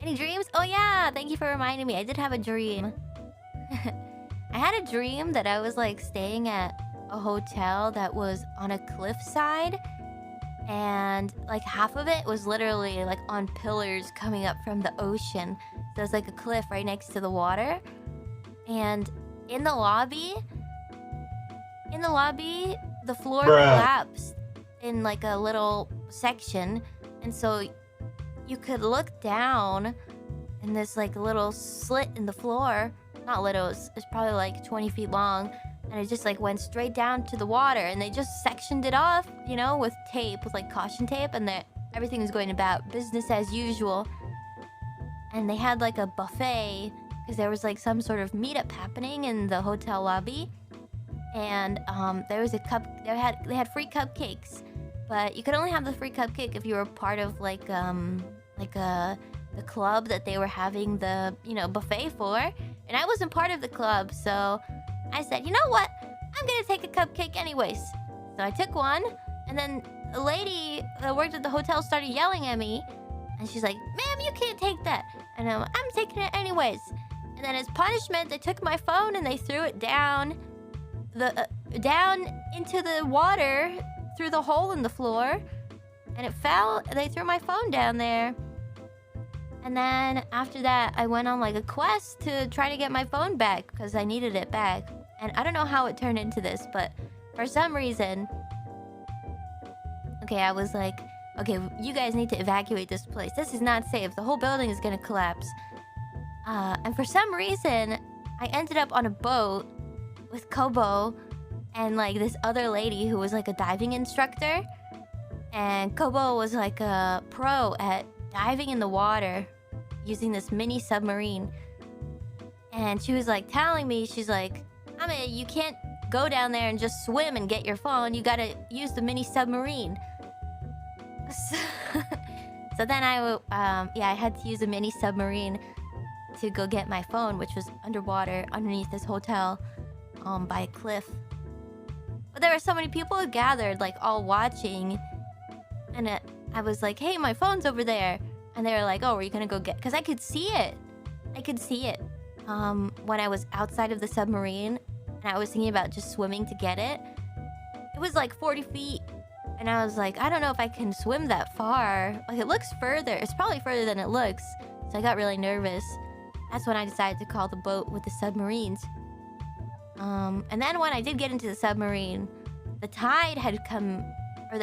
Any dreams? Oh yeah, thank you for reminding me. I did have a dream. I had a dream that I was like staying at a hotel that was on a cliffside, and like half of it was literally like on pillars coming up from the ocean. So there's like a cliff right next to the water, and in the lobby, the floor collapsed in like a little section, and so you could look down in this like little slit in the floor. Not little, it's probably like 20 feet long, and it just like went straight down to the water, and they just sectioned it off, you know, with tape, with like caution tape, and everything was going about business as usual. And they had like a buffet because there was like some sort of meetup happening in the hotel lobby, and there was they had free cupcakes, but you could only have the free cupcake if you were part of like the club that they were having the, you know, buffet for. And I wasn't part of the club, so I said, you know what? I'm gonna take a cupcake anyways. So I took one, and then a lady that worked at the hotel started yelling at me, and she's like, "Ma'am, you can't take that." And I'm taking it anyways. And then as punishment, they took my phone and they threw it down into the water through the hole in the floor, and it fell. They threw my phone down there. And then after that, I went on like a quest to try to get my phone back because I needed it back. And I don't know how it turned into this, but for some reason... Okay, I was like, okay, you guys need to evacuate this place. This is not safe. The whole building is gonna collapse. And for some reason, I ended up on a boat with Kobo and like this other lady who was like a diving instructor. And Kobo was like a pro at diving in the water using this mini submarine. And she was like telling me, she's like, Amelia, you can't go down there and just swim and get your phone. You gotta use the mini submarine. So then I had to use a mini submarine to go get my phone, which was underwater underneath this hotel by a cliff. But there were so many people who gathered, like all watching. And I was like, hey, my phone's over there. And they were like, oh, are you gonna go get... Because I could see it. When I was outside of the submarine. And I was thinking about just swimming to get it. It was like 40 feet. And I was like, I don't know if I can swim that far. Like, it looks further. It's probably further than it looks. So I got really nervous. That's when I decided to call the boat with the submarines. And then when I did get into the submarine, the tide had come... Or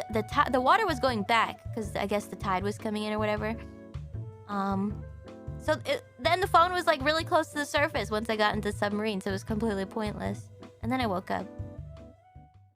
the water was going back, because I guess the tide was coming in or whatever. Then the phone was like really close to the surface once I got into the submarine, so it was completely pointless. And then I woke up.